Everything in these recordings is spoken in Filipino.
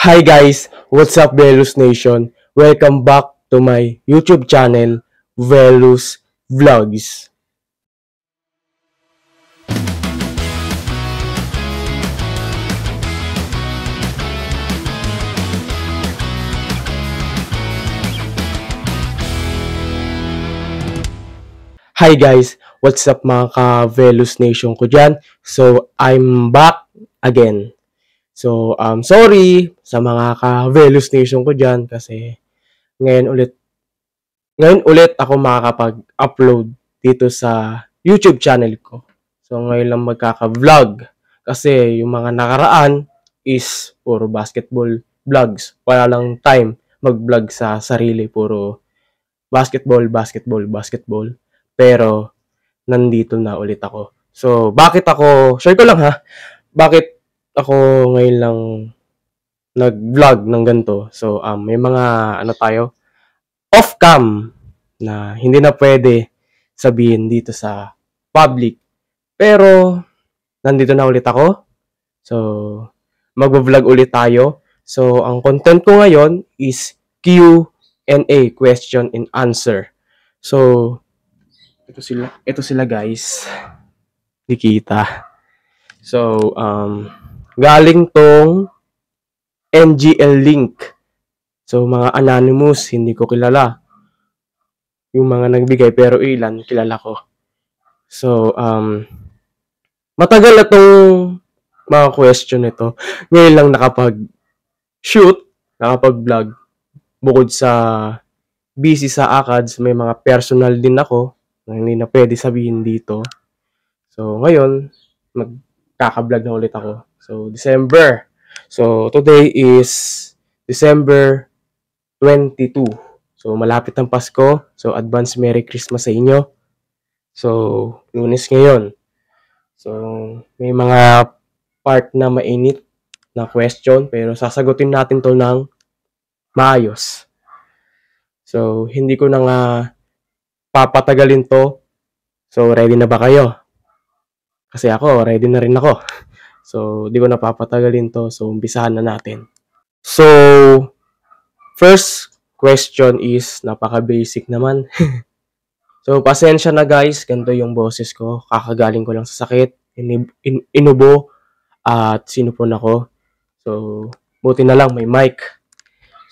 Hi guys, what's up Velus Nation? Welcome back to my YouTube channel, Velus Vlogs. Hi guys, what's up mga ka-Velus Nation ko dyan? So, I'm back again. So, sorry sa mga ka-Velus Nation ko dyan kasi ngayon ulit Ngayon ulit ako makakapag-upload dito sa YouTube channel ko. So ngayon lang magkaka-vlog kasi yung mga nakaraan is puro basketball vlogs. Wala lang time mag-vlog sa sarili, puro basketball. Pero nandito na ulit ako. So bakit ako, share ko lang ha, bakit ako ngayon lang nag-vlog ng ganito. So may mga tayo, off-cam na hindi na pwede sabihin dito sa public. Pero, nandito na ulit ako. So, mag-vlog ulit tayo. So, ang content ko ngayon is Q&A, question and answer. So, ito sila guys. Dikita. So, galing tong NGL link. So, mga anonymous, hindi ko kilala. Yung mga nagbigay, pero ilan, kilala ko. So, matagal na tong mga question nito. Ngayon lang nakapag-shoot, nakapag-vlog. Bukod sa busy sa ACADS, may mga personal din ako na hindi na pwede sabihin dito. So, ngayon, magkaka-vlog na ulit ako. So, December. So, today is December 22. So, malapit ang Pasko. So, advance Merry Christmas sa inyo. So, Lunes ngayon. So, may mga part na mainit na question, pero sasagutin natin to ng maayos. So, hindi ko na nga papatagalin to. So, ready na ba kayo? Kasi ako, ready na rin ako. So, hindi ko na papatagalin to. So, umpisahan na natin. So, first question is, napaka-basic naman. So, pasensya na guys, ganito yung boses ko. Kakagaling ko lang sa sakit, inubo, at sinupon ako. So, buti na lang may mic.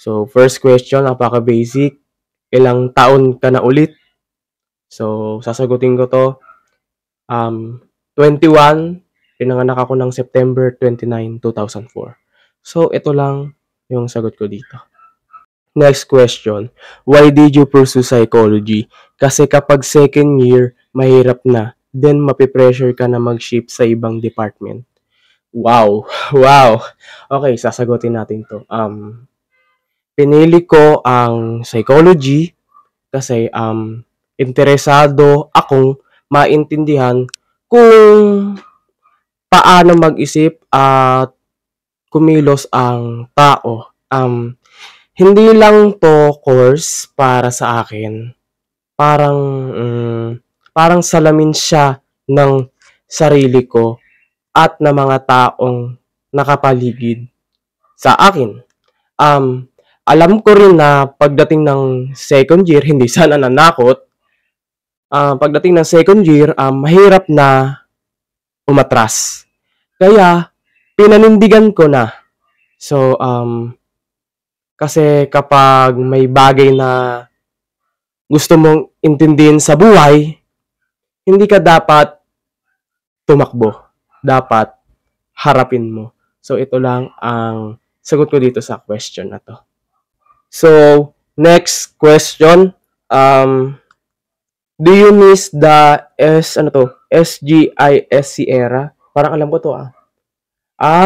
So, first question, napaka-basic. Ilang taon ka na ulit? So, sasagutin ko to. 21, pinanganak ako ng September 29, 2004. So, ito lang yung sagot ko dito. Next question, why did you pursue psychology? Kasi kapag second year, mahirap na. Then, mapipressure ka na mag-shift sa ibang department. Wow. Wow. Okay, sasagutin natin to. Pinili ko ang psychology kasi interesado akong maintindihan kung paano mag-isip at kumilos ang tao. Hindi lang to course para sa akin. Parang salamin siya ng sarili ko at ng mga taong nakapaligid sa akin. Alam ko rin na pagdating ng second year, hindi sana nanakot. Pagdating ng second year, mahirap na umatras. Kaya, pinanindigan ko na. So, kasi kapag may bagay na gusto mong intindihin sa buhay, hindi ka dapat tumakbo. Dapat harapin mo. So, ito lang ang sagot ko dito sa question na to. So, next question. Do you miss the SGISC era? Parang alam ko to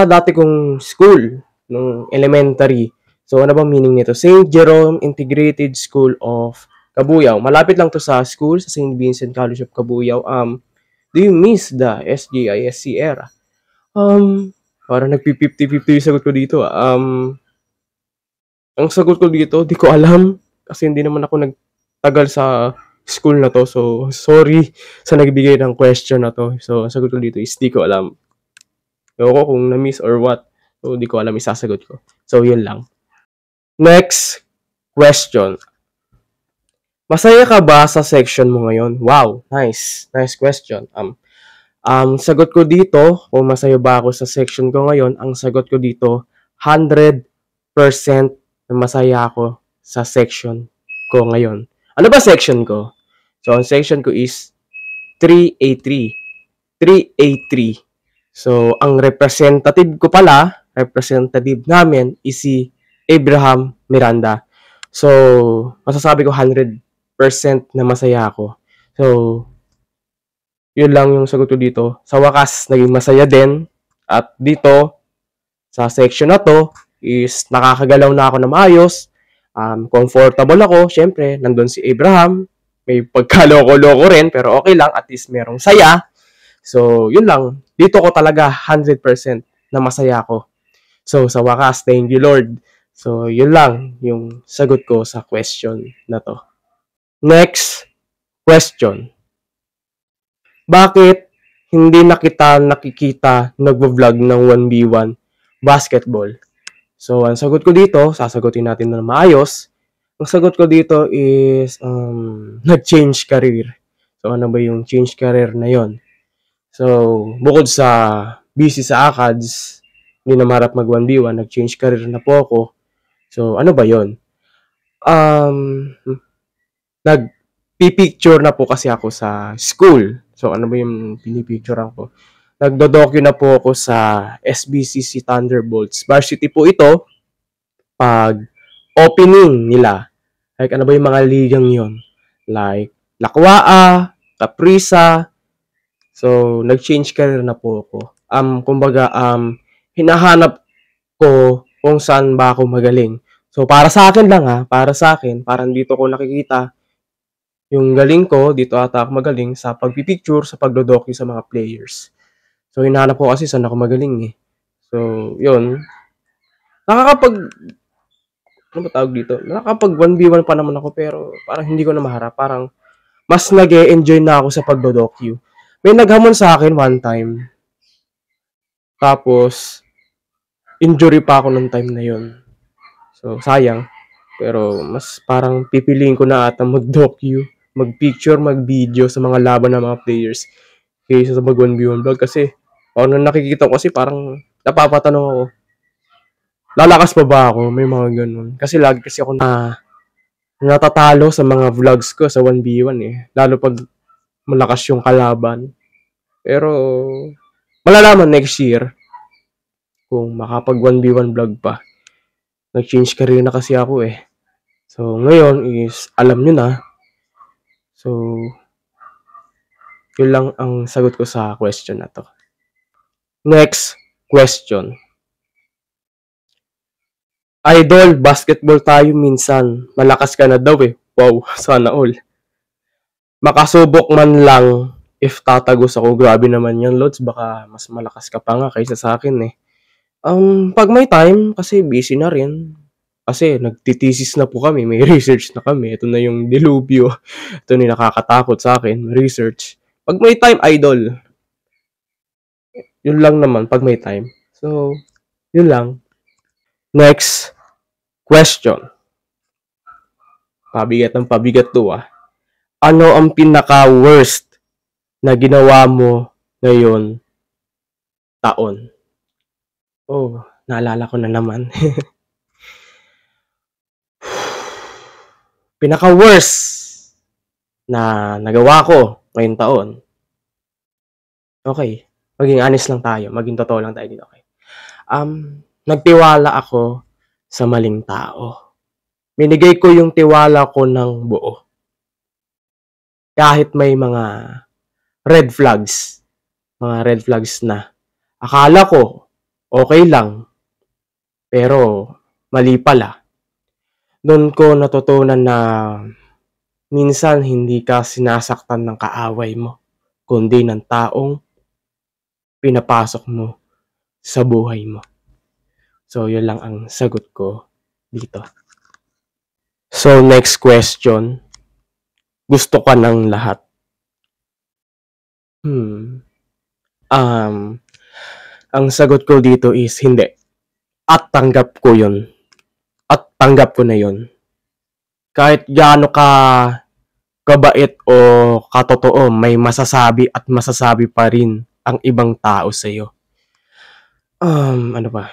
dati kong school, nung elementary. So, ano bang meaning nito? St. Jerome Integrated School of Cabuyao. Malapit lang to sa school, sa St. Vincent College of Cabuyao. Do you miss the SGISC era? Parang nagpi-50-50 yung sagot ko dito. Ang sagot ko dito, di ko alam. Kasi hindi naman ako nagtagal sa school na to. So, sorry sa nagbigay ng question na to. So, ang sagot ko dito is di ko alam. Ewan ko kung na-miss or what. So, di ko alam isasagot ko. So, yun lang. Next question. Masaya ka ba sa section mo ngayon? Wow, nice. Nice question. Sagot ko dito, kung masaya ba ako sa section ko ngayon, ang sagot ko dito, 100% na masaya ako sa section ko ngayon. Ano ba section ko? So, ang section ko is 3A3. 3A3. So, ang representative namin is si Abraham Miranda. So, masasabi ko 100% na masaya ako. So, yun lang yung sagot ko dito. Sa wakas, naging masaya din. At dito, sa section na to, is nakakagalaw na ako na maayos. Comfortable ako. Siyempre, nandun si Abraham. May pagkaloko-loko rin, pero okay lang. At least merong saya. So, yun lang. Dito ko talaga 100% na masaya ako. So, sa wakas, thank you Lord. So, yun lang yung sagot ko sa question na to. Next question. Bakit hindi na kita nakikita nagvo-vlog ng 1v1 basketball? So, ang sagot ko dito, sasagutin natin na maayos. Ang sagot ko dito is, nag-change career. So, ano ba yung change career na yon? So, bukod sa busy sa ACADS, hindi na marap mag 1v1, nag-change career na po ako. So, ano ba yon? Nag-picture na po kasi ako sa school. So, ano ba yung pinipicturean ko? Nagdo-docu na po ako sa SBCC Thunderbolts. Varsity po ito pag opening nila. Like, ano ba yung mga ligang yon? Like, Lakwaa, Caprisa. So, nag-change career na po ako. Kumbaga, hinahanap ko kung saan ba ako magaling. So, para sa akin lang para sa akin, parang dito ko nakikita yung galing ko, dito ata ako magaling sa pagpipicture, sa pagdodocu sa mga players. So, hinahanap ko kasi saan ako magaling eh. So, yun. Ano ba tawag dito? Nakakapag 1v1 pa naman ako pero parang hindi ko na maharap. Parang mas nag-e-enjoy na ako sa pagdodocu. May naghamon sa akin one time. Tapos, injury pa ako nung time na yun. So, sayang. Pero, mas parang pipiliin ko na ata mag-docu, mag-picture, mag-video sa mga laban ng mga players kaysa sa mag 1v1 vlog. Kasi, nung nakikita ko kasi parang napapatanong ako, lalakas pa ba ako? May mga ganun. Kasi lagi kasi ako natatalo sa mga vlogs ko sa 1v1 eh. Lalo pag malakas yung kalaban. Pero, malalaman next year kung makapag 1v1 vlog pa. Nag-change career na kasi ako eh. So, ngayon is, alam nyo na. So, yun lang ang sagot ko sa question na to. Next question. Idol, basketball tayo minsan. Malakas ka na daw eh. Wow, sana all. Makasubok man lang if tatagos ako. Grabe naman yan, Lods. Baka mas malakas ka pa nga kaysa sa akin eh. Pag may time, kasi busy na rin. Kasi nagtitesis na po kami, may research na kami. Ito na yung dilubyo. Ito na yung nakakatakot sa akin, research. Pag may time, idol. Yun lang naman, pag may time. So, yun lang. Next question. Pabigat ng pabigat to Ano ang pinaka-worst na ginawa mo ngayon taon? Oh, naalala ko na naman. Pinaka-worst na nagawa ko ngayong taon. Okay, maging honest lang tayo. Maging totoo lang tayo dito. Okay. Nagtiwala ako sa maling tao. Binigay ko yung tiwala ko ng buo. Kahit may mga red flags. Mga red flags na akala ko okay lang. Pero mali pala. Doon ko natutunan na minsan hindi ka sinasaktan ng kaaway mo, kundi ng taong pinapasok mo sa buhay mo. So, yun lang ang sagot ko dito. So, next question. Gusto ka ng lahat? Ang sagot ko dito is hindi. at tanggap ko yun. At tanggap ko na yun. Kahit gaano ka kabait o katotoo, may masasabi at masasabi pa rin ang ibang tao sa'yo. Ano ba?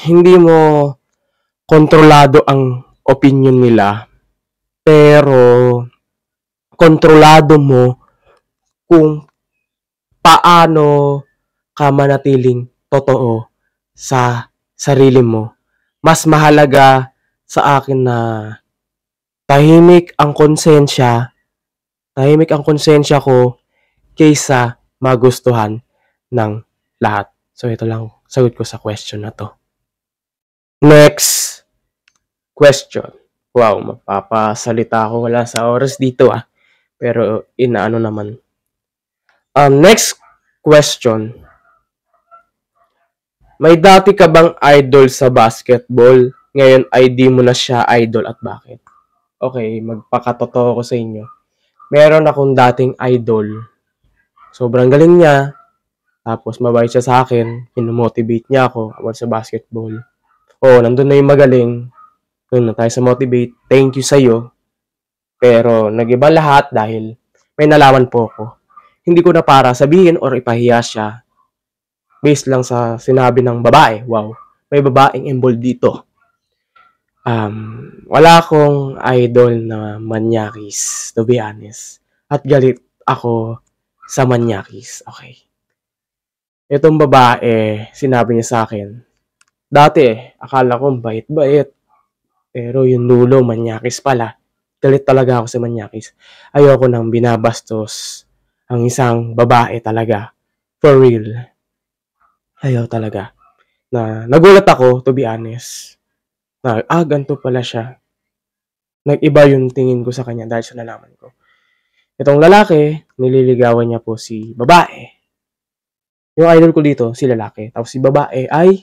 Hindi mo kontrolado ang opinion nila, pero kontrolado mo kung paano ka manatiling totoo sa sarili mo. Mas mahalaga sa akin na tahimik ang konsensya ko kaysa magustuhan ng lahat. So ito lang sagot ko sa question na to. Next question. Wow, mapapasalita ako, wala sa oras dito pero inaano naman. Next question. May dati ka bang idol sa basketball? Ngayon ay di mo na siya idol at bakit? Okay, magpakatotoo ko sa inyo. Meron akong dating idol. Sobrang galing niya. Tapos mabait siya sa akin. Inomotivate niya ako about sa basketball. Nandun na yung magaling. Doon na tayo sa motivate. Thank you sa'yo. Pero nag-iba lahat dahil may nalaman po ako. Hindi ko na para sabihin or ipahiya siya. Based lang sa sinabi ng babae. Wow, may babaeng involved dito. Wala akong idol na manyakis, to be honest. At galit ako sa manyakis. Okay. Itong babae, sinabi niya sa akin, dati akala ko bait-bait. Pero yung dulo, manyakis pala. Galit talaga ako sa manyakis. Ayoko nang binabastos ang isang babae talaga. For real. Ayaw talaga. Nagulat ako, to be honest. Ganito pala siya. Nag-iba yung tingin ko sa kanya dahil sa nalaman ko. Itong lalaki, nililigawan niya po si babae. Yung idol ko dito, si lalaki. Tapos si babae ay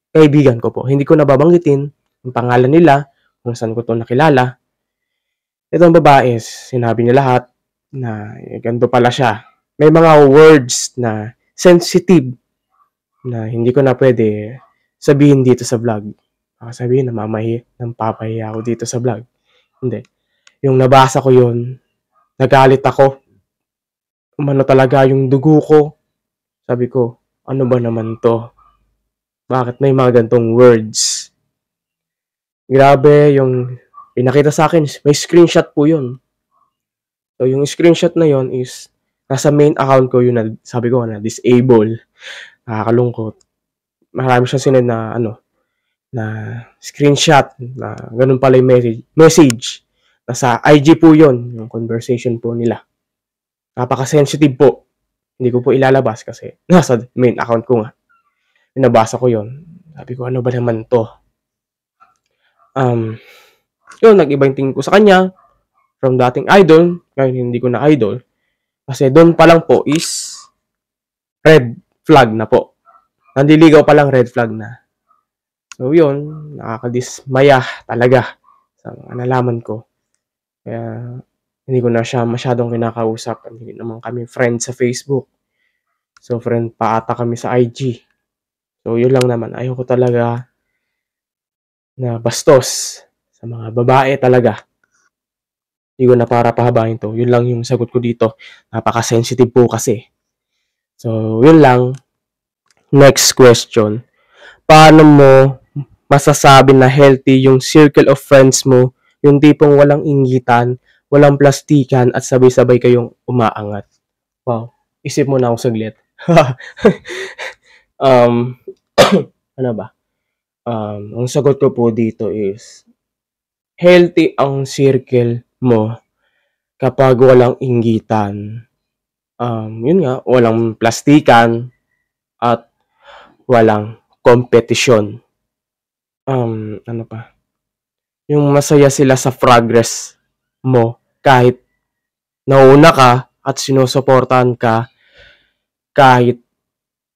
kaibigan ko po. Hindi ko nababanggitin yung pangalan nila, kung saan ko to nakilala. Itong babae, sinabi niya lahat na ganito pala siya. May mga words na sensitive na hindi ko na pwede sabihin dito sa vlog. Sabihin na papahiya ako dito sa vlog. Hindi. Yung nabasa ko yun, nagalit ako. Umano talaga yung dugo ko. Sabi ko, ano ba naman to? Bakit may mga gantong words? Grabe, yung pinakita sa akin, may screenshot po yun. So, yung screenshot na yun is, nasa main account ko yun na, sabi ko na, disable. Nakakalungkot. Marami siyang sinend na, na screenshot, na ganun pala yung message. Nasa IG po yun, yung conversation po nila. Napaka-sensitive po. Hindi ko po ilalabas kasi nasa main account ko nga. Pinabasa ko yun. Sabi ko, ano ba naman to? Yun, nag-iba yung tingin ko sa kanya. From dating idol, ngayon hindi ko na idol. Kasi doon pa lang po is red flag na po. Nandiligaw pa lang red flag na. So yun, nakakadismaya talaga sa nalaman ko. Kaya hindi ko na siya masyadong kinakausap. Hindi naman kami friends sa Facebook. So friend pa ata kami sa IG. So yun lang naman. Ayoko talaga na bastos sa mga babae talaga. Hindi ko na para pahabain to. Yun lang yung sagot ko dito. Napaka-sensitive po kasi. So yun lang. Next question. Paano mo masasabi na healthy yung circle of friends mo? Yung tipong walang inggitan, walang plastikan, at sabay-sabay kayong umaangat. Wow. Isip mo na ako saglit. Ano ba? Ang sagot ko po dito is, healthy ang circle mo kapag walang inggitan. Yun nga, walang plastikan, at walang kompetisyon. Ano pa? Yung masaya sila sa progress mo kahit nauna ka at sinusuportahan ka kahit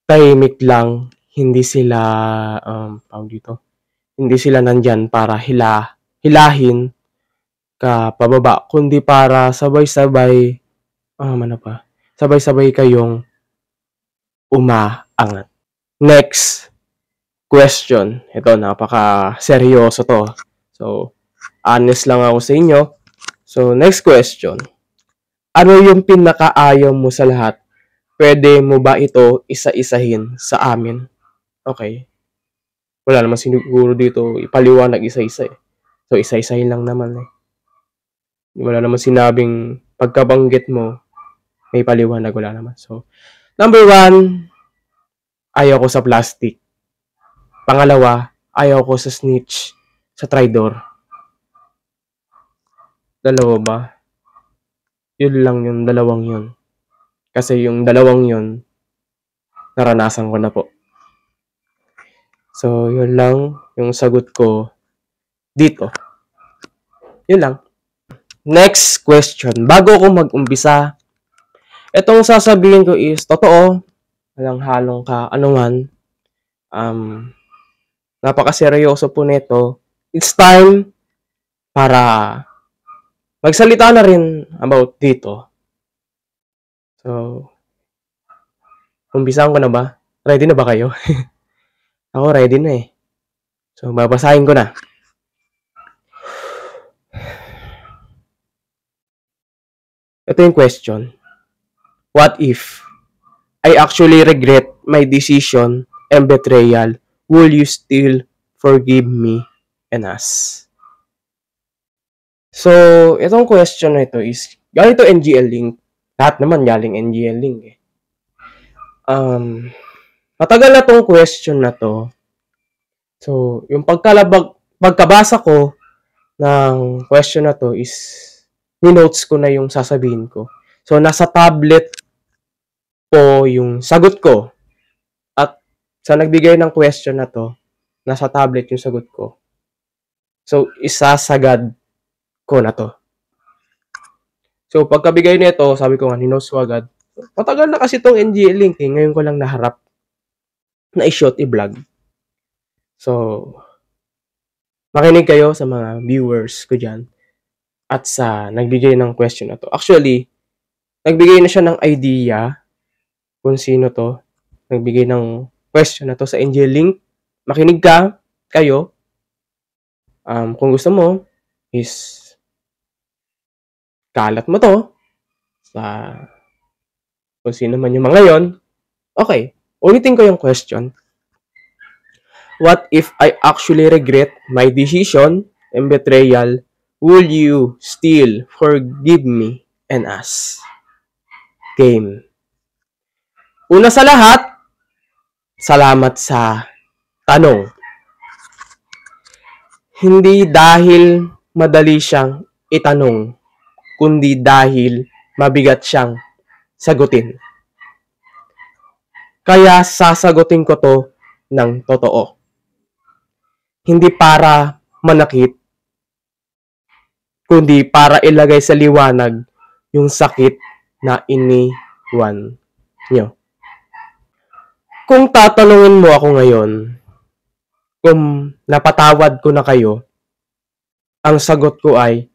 tahimik lang, hindi sila hindi sila nandyan para hilahin ka pababa, kundi para sabay-sabay sabay-sabay kayong umaangat. Next question. Ito, napaka-seryoso to. So, honest lang ako sa inyo. So, next question. Ano yung pinakaayaw mo sa lahat? Pwede mo ba ito isa-isahin sa amin? Okay. Wala naman siguro dito ipaliwanag isa-isa eh. So, isa-isahin lang naman eh. Wala naman sinabing pagkabanggit mo, may paliwanag, wala naman. So, number 1, ayaw ko sa plastic. Pangalawa, ayaw ko sa snitch, sa traidor. Dalawa ba? Yun lang yung dalawang yun. Kasi yung dalawang yun, naranasan ko na po. So, yun lang yung sagot ko dito. Yun lang. Next question. Bago ako mag-umpisa, itong sasabihin ko is totoo. Walang halong anuman. Napakaseryoso po nito. It's time para magsalita na rin about dito. So, umpisahan ko na ba? Ready na ba kayo? Ako ready na eh. So, babasahin ko na. Ito yung question. What if I actually regret my decision and betrayal? Will you still forgive me and us? So, itong question na ito is galing to NGL Link. Lahat naman galing NGL Link eh. Matagal na tong question na to. So, yung pagkabasa ko ng question na to is ni-notes ko na yung sasabihin ko. So, nasa tablet po yung sagot ko. At sa nagbigay ng question na to, nasa tablet yung sagot ko. So, isasagad ko na to. So, pagkabigay nito, sabi ko nga, ni-notes ko agad. Matagal na kasi tong NGL Link eh. Ngayon ko lang naharap na i-shoot, i-vlog. So, makinig kayo sa mga viewers ko dyan at sa nagbigay ng question na to. Actually, nagbigay na siya ng idea kung sino to. Nagbigay ng question na to sa NGL Link. Makinig kayo. Kung gusto mo, is kalat mo to sa kung sino man yung mga yon. Okay, ulitin ko yung question. What if I actually regret my decision and betrayal? Will you still forgive me and us? Game. Una sa lahat, salamat sa tanong. Hindi dahil madali siyang itanong, kundi dahil mabigat siyang sagutin. Kaya sasagutin ko to ng totoo. Hindi para manakit, kundi para ilagay sa liwanag yung sakit na iniwan nyo. Kung tatanungin mo ako ngayon, kung napatawad ko na kayo, ang sagot ko ay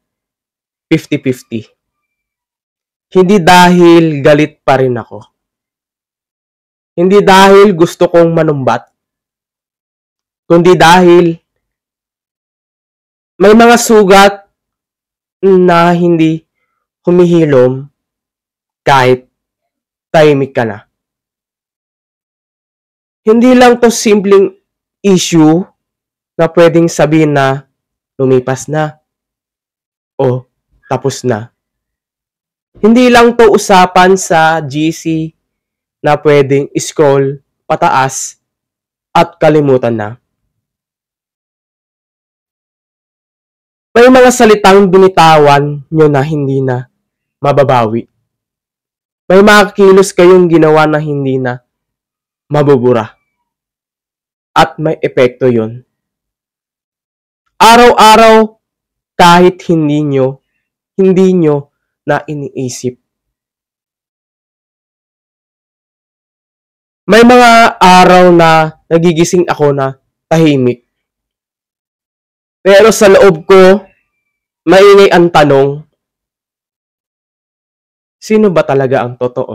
50-50. Hindi dahil galit pa rin ako. Hindi dahil gusto kong manumbat, kundi dahil may mga sugat na hindi humihilom kahit tahimik ka na. Hindi lang to simpleng issue na pwedeng sabihin na lumipas na o tapos na. Hindi lang to usapan sa GC na pwedeng scroll pataas at kalimutan na. May mga salitang binitawan nyo na hindi na mababawi. May mga kilos kayong ginawa na hindi na mabubura. At may epekto yun. Araw-araw, kahit hindi nyo na iniisip. May mga araw na nagigising ako na tahimik. Pero sa loob ko, maingay ang tanong, sino ba talaga ang totoo?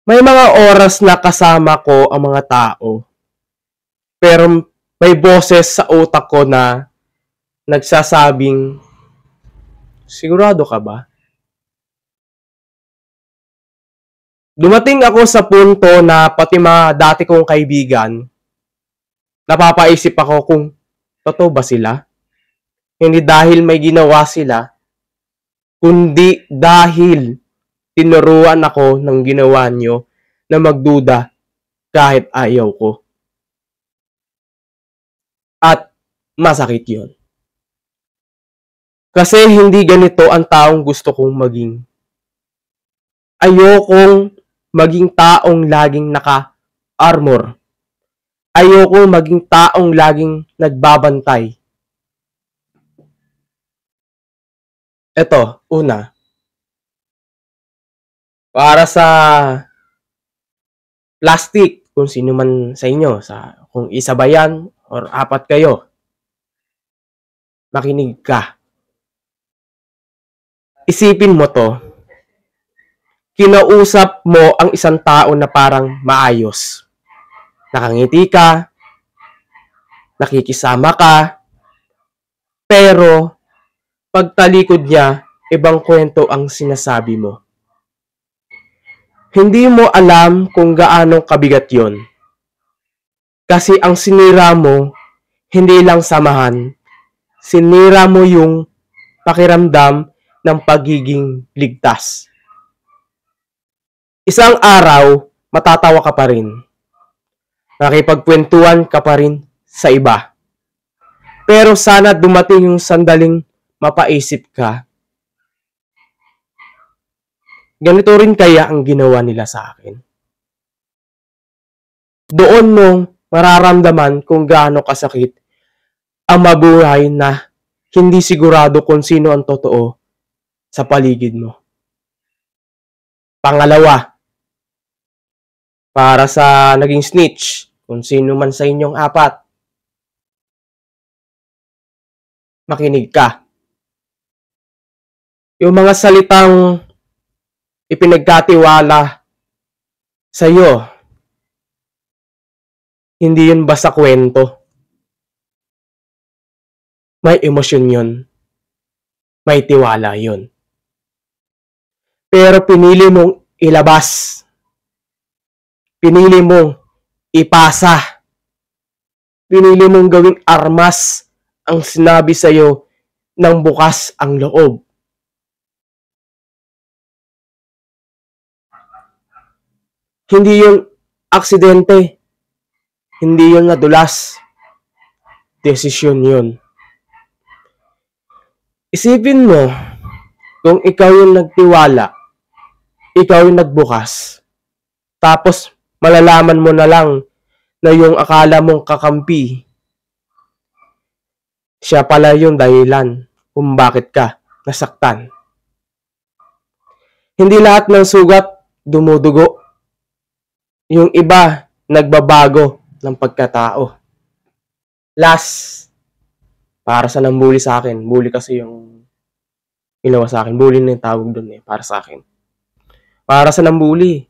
May mga oras na kasama ko ang mga tao, pero may boses sa utak ko na nagsasabing, sigurado ka ba? Dumating ako sa punto na pati mga dati kong kaibigan, napapaisip ako kung totoo ba sila? Hindi dahil may ginawa sila, kundi dahil tinuruan ako ng ginawa nyo na magduda kahit ayaw ko. At masakit yun. Kasi hindi ganito ang taong gusto kong maging. Ayokong maging taong laging naka-armor. Ayokong maging taong laging nagbabantay. Ito, una, para sa plastic, kung sino man sa inyo, kung isa ba yan or apat kayo, makinig ka. Isipin mo to, kinausap mo ang isang tao na parang maayos. Nakangiti ka, nakikisama ka, pero pagtalikod niya, ibang kwento ang sinasabi mo. Hindi mo alam kung gaano kabigat yon. Kasi ang sinira mo, hindi lang samahan, sinira mo yung pakiramdam ng pagiging ligtas. Isang araw, matatawa ka pa rin. Nakipagkwentuhan ka pa rin sa iba. Pero sana dumating yung sandaling mapaisip ka, ganito rin kaya ang ginawa nila sa akin. Doon mong mararamdaman kung gaano kasakit ang mabuhay na hindi sigurado kung sino ang totoo sa paligid mo. Pangalawa, para sa naging snitch, kung sino man sa inyong apat, makinig ka. Yung mga salitang ipinagkatiwala sa iyo, hindi yun basta kwento. May emosyon yun. May tiwala yun. Pero pinili mong ilabas. Pinili mong ipasa. Pinili mong gawing armas ang sinabi sa iyo ng bukas ang loob. Hindi yun aksidente. Hindi yun nadulas. Desisyon yun. Isipin mo, kung ikaw yung nagtiwala, ikaw yung nagbukas, tapos malalaman mo na lang na yung akala mong kakampi, siya pala yung dahilan kung bakit ka nasaktan. Hindi lahat ng sugat dumudugo. Yung iba, nagbabago ng pagkatao. Last, para sa nambuli sa akin. Bully kasi yung ginawa sa akin. Bully na yung tawag doon para sa akin. Para sa nambuli.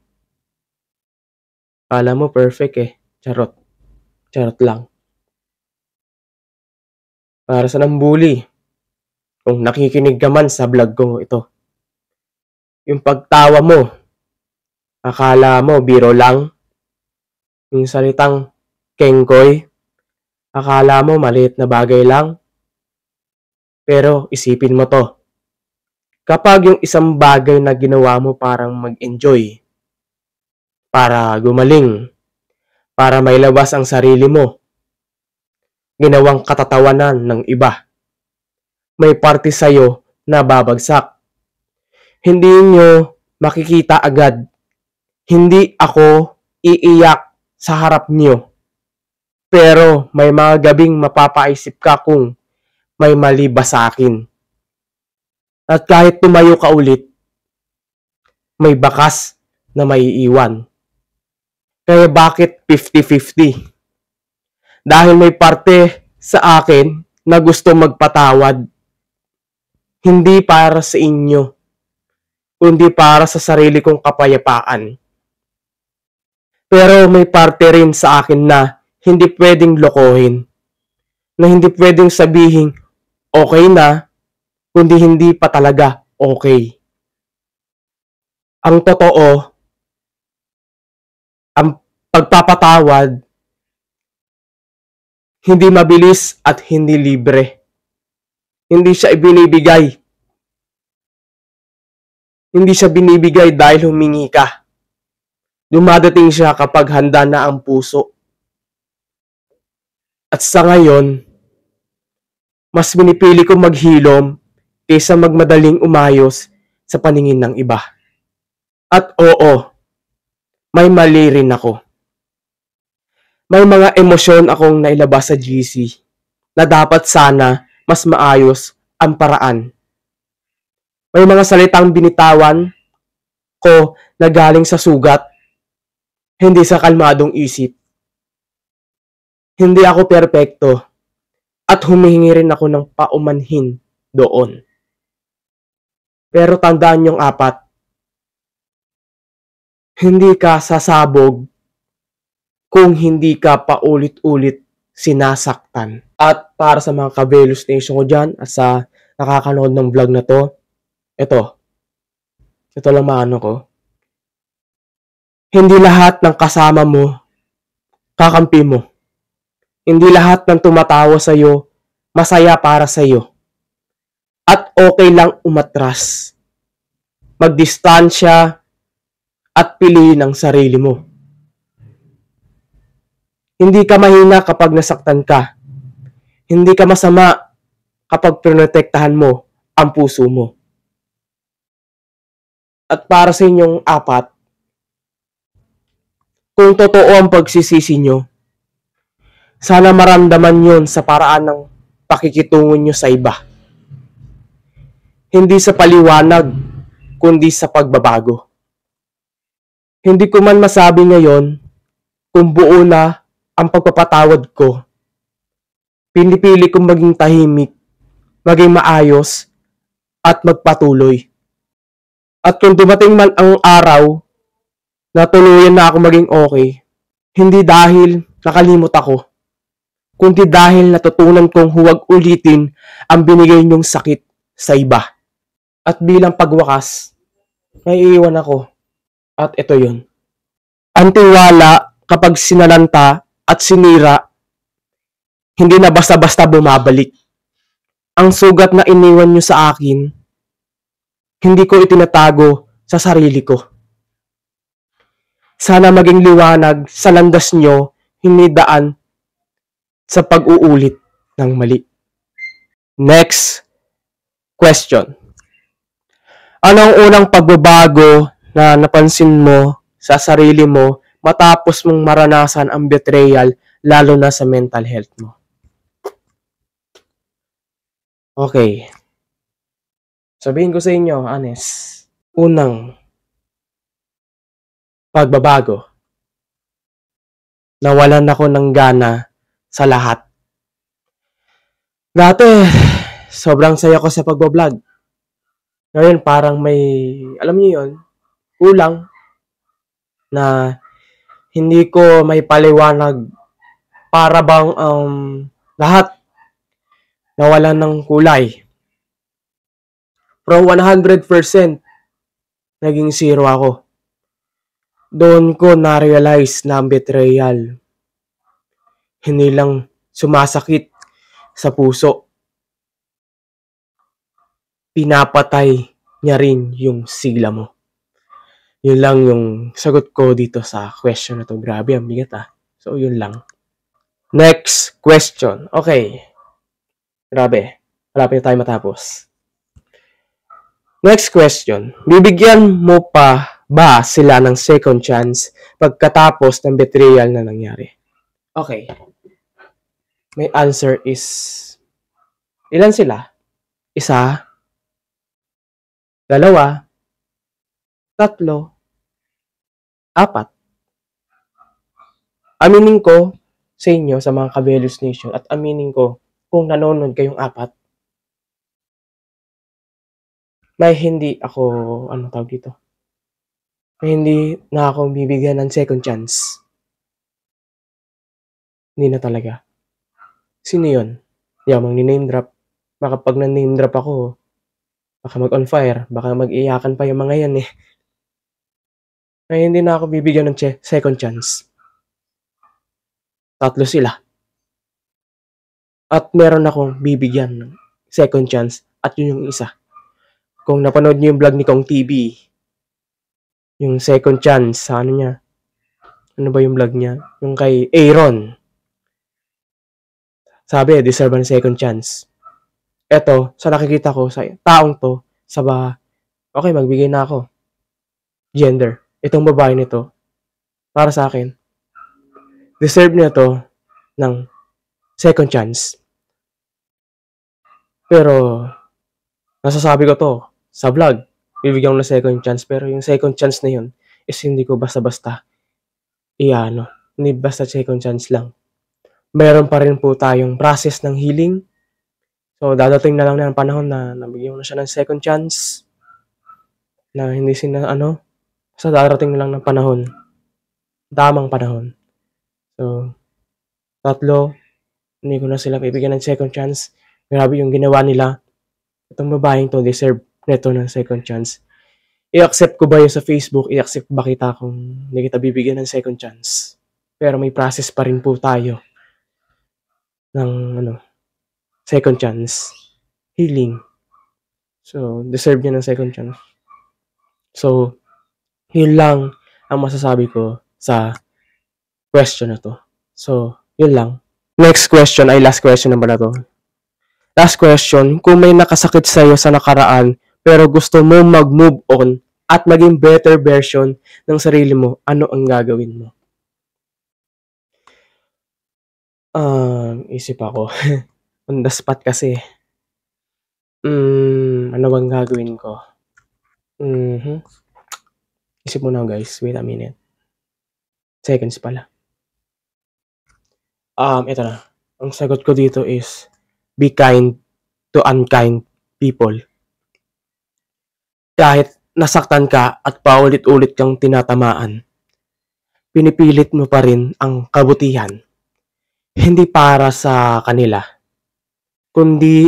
Kala mo perfect Charot. Charot lang. Para sa nambuli. Kung nakikinig ka man sa vlog ko ito. Yung pagtawa mo, akala mo biro lang. Yung salitang kengkoy, akala mo maliit na bagay lang. Pero isipin mo to. Kapag yung isang bagay na ginawa mo parang mag-enjoy, para gumaling, para mailabas ang sarili mo, ginawang katatawanan ng iba, may parte sa'yo na babagsak. Hindi nyo makikita agad. Hindi ako iiyak sa harap nyo. Pero may mga gabing mapapaisip ka kung may mali ba sa akin. At kahit tumayo ka ulit, may bakas na maiiwan. Kaya bakit 50-50? Dahil may parte sa akin na gusto magpatawad. Hindi para sa inyo, kundi para sa sarili kong kapayapaan. Pero may parte rin sa akin na hindi pwedeng lokohin, na hindi pwedeng sabihin okay na, kundi hindi pa talaga okay. Ang totoo, ang pagpapatawad, hindi mabilis at hindi libre. Hindi siya ibinibigay. Hindi siya binibigay dahil humingi ka. Dumadating siya kapag handa na ang puso. At sa ngayon, mas pinipili ko maghilom kaysa magmadaling umayos sa paningin ng iba. At oo, may mali rin ako. May mga emosyon akong nailabas sa GC na dapat sana mas maayos ang paraan. May mga salitang binitawan ko na galing sa sugat, hindi sa kalmadong isip. Hindi ako perpekto at humihingi rin ako ng paumanhin doon. Pero tandaan yung apat, hindi ka sasabog kung hindi ka paulit-ulit sinasaktan. At para sa mga Kabelus Nation ko dyan at sa nakakanood ng vlog na to, ito lang maano ko. Hindi lahat ng kasama mo, kakampi mo. Hindi lahat ng tumatawa sa'yo, masaya para sa'yo. At okay lang umatras. Magdistansya at piliin ang sarili mo. Hindi ka mahina kapag nasaktan ka. Hindi ka masama kapag pinotektahan mo ang puso mo. At para sa inyong apat, kung totoo ang pagsisisi nyo, sana maramdaman yon sa paraan ng pakikitungo nyo sa iba. Hindi sa paliwanag, kundi sa pagbabago. Hindi ko man masabi ngayon kung buo na ang pagpapatawad ko. Pinipili kong maging tahimik, maging maayos, at magpatuloy. At kung dumating man ang araw na tuluyan na ako maging okay, hindi dahil nakalimot ako, kundi dahil natutunan kong huwag ulitin ang binigay niyong sakit sa iba. At bilang pagwakas, may iiwan ako. At ito yun. Ang tiwala kapag sinalanta at sinira, hindi na basta-basta bumabalik. Ang sugat na iniwan niyo sa akin, hindi ko itinatago sa sarili ko. Sana maging liwanag sa landas nyo, hindi daan sa pag-uulit ng mali. Next question. Anong unang pagbabago na napansin mo sa sarili mo matapos mong maranasan ang betrayal, lalo na sa mental health mo? Okay. Sabihin ko sa inyo, honest. Unang pagbabago. Nawalan ako ng gana sa lahat. Dati, sobrang saya ko sa pagbablog. Ngayon, parang may, alam niyo yun, kulang na hindi ko may paliwanag, para bang lahat nawalan ng kulay. From 100%, naging 0 ako. Doon ko na-realize na ang betrayal hindi lang sumasakit sa puso. Pinapatay niya rin yung sigla mo. Yun lang yung sagot ko dito sa question na to. Grabe, ang bigat ah. So, yun lang. Next question. Okay. Grabe. Malapit na tayo matapos. Next question. Bibigyan mo pa ba sila ng second chance pagkatapos ng betrayal na nangyari? Okay. My answer is, ilan sila? Isa, dalawa, tatlo, apat. Aminin ko sa inyo, sa mga Kabelus Nation, at aminin ko kung nanonood kayong apat, may hindi ako, ano tawag dito? May hindi na ako bibigyan ng second chance. Hindi na talaga. Sino yun? Yamang ni-name drop. Baka pag na-name drop ako, baka mag-on fire. Baka mag-iyakan pa yung mga yan eh. Kaya hindi na ako bibigyan ng second chance. Tatlo sila. At meron akong bibigyan ng second chance. At yun yung isa. Kung napanood niyo yung vlog ni Kong TV, yung second chance, sa ano niya? Ano ba yung vlog niya? Yung kay Aaron. Sabi, deserve ng second chance. Eto, sa nakikita ko, sa taong to, okay, magbigay na ako. Gender. Itong babae nito, para sa akin, deserve niya to ng second chance. Pero, nasasabi ko to, sa vlog, bibigyan ko ng second chance, pero yung second chance na yun, is hindi ko basta-basta hindi basta second chance lang. Meron pa rin po tayong process ng healing. So, dadating na lang ng panahon na nabigyan ko na siya ng second chance. Na hindi sa darating na lang ng panahon. Tamang panahon. So, tatlo, hindi ko na sila bibigyan ng second chance. Grabe yung ginawa nila. Itong babaeng to, deserve neto ng second chance. I-accept ko ba yun sa Facebook? I-accept ba kita kung hindi kita bibigyan ng second chance? Pero may process pa rin po tayo ng second chance. Healing. So, deserve niya ng second chance. So, yun lang ang masasabi ko sa question na to. So, yun lang. Next question ay last question na pala to. Last question, kung may nakasakit sa'yo sa nakaraan pero gusto mo mag-move on at maging better version ng sarili mo, ano ang gagawin mo? Isip ako. On the spot kasi. Ano bang gagawin ko? Isip mo na guys. Wait a minute. Seconds pala. Ito na. Ang sagot ko dito is, be kind to unkind people. Kahit nasaktan ka at paulit-ulit kang tinatamaan, pinipilit mo pa rin ang kabutihan. Hindi para sa kanila, kundi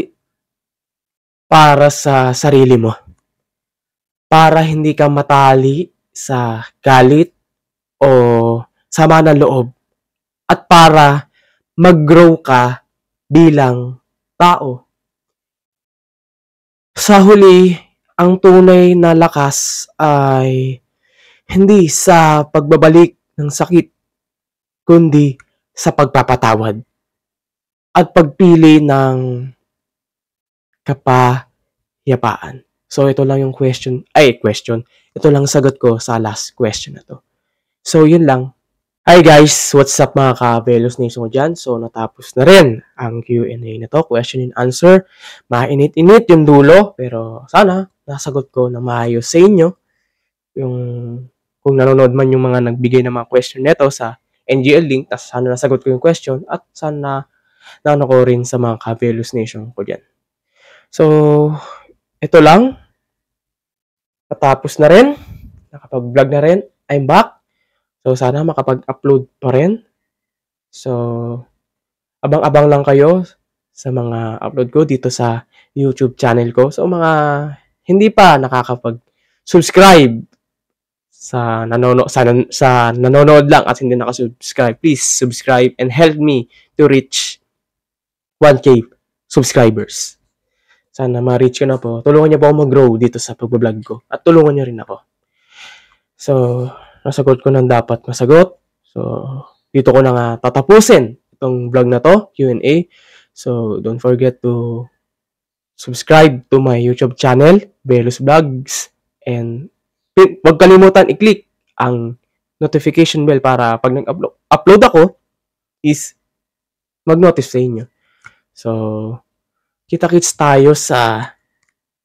para sa sarili mo. Para hindi ka matali sa galit o sama ng loob. At para mag-grow ka bilang tao. Sa huli, ang tunay na lakas ay hindi sa pagbabalik ng sakit, kundi sa pagpapatawad at pagpili ng kapayapaan. So, ito lang yung question. Ito lang sagot ko sa last question na to. So, yun lang. Hi guys! What's up mga ka-Velos Nation ko dyan? So, natapos na rin ang Q&A na to. Question and answer. Mainit-init yung dulo. Pero sana, nasagot ko na maayos sa inyo. Kung nanonood man yung mga nagbigay ng mga question neto sa NGL link, tas sana nasagot ko yung question at sana naano ko rin sa mga ka-Velos Nation ko dyan. So, ito lang. Natapos na rin. Nakapag-vlog na rin. I'm back. So, sana makapag-upload pa rin. So, abang-abang lang kayo sa mga upload ko dito sa YouTube channel ko. So, mga hindi pa nakakapag-subscribe sa nanonood lang at hindi nakasubscribe, please subscribe and help me to reach 1K subscribers. Sana ma-reach ko na po. Tulungan niyo po ako mag-grow dito sa pag-vlog ko. At tulungan niyo rin ako. So, nasagot ko ng dapat masagot. So, dito ko na nga tatapusin itong vlog na to, Q&A. So, don't forget to subscribe to my YouTube channel, Velos Vlogs. And huwag kalimutan i-click ang notification bell para pag nag-upload ako, is mag-notice sa inyo. So, kita-kits tayo sa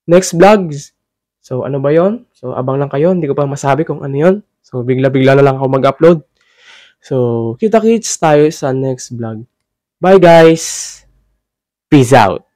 next vlogs. So, ano ba yon? So, abang lang kayo. Hindi ko pa masabi kung ano yon. So, bigla-bigla na lang ako mag-upload. So, kita-kits tayo sa next vlog. Bye guys! Peace out!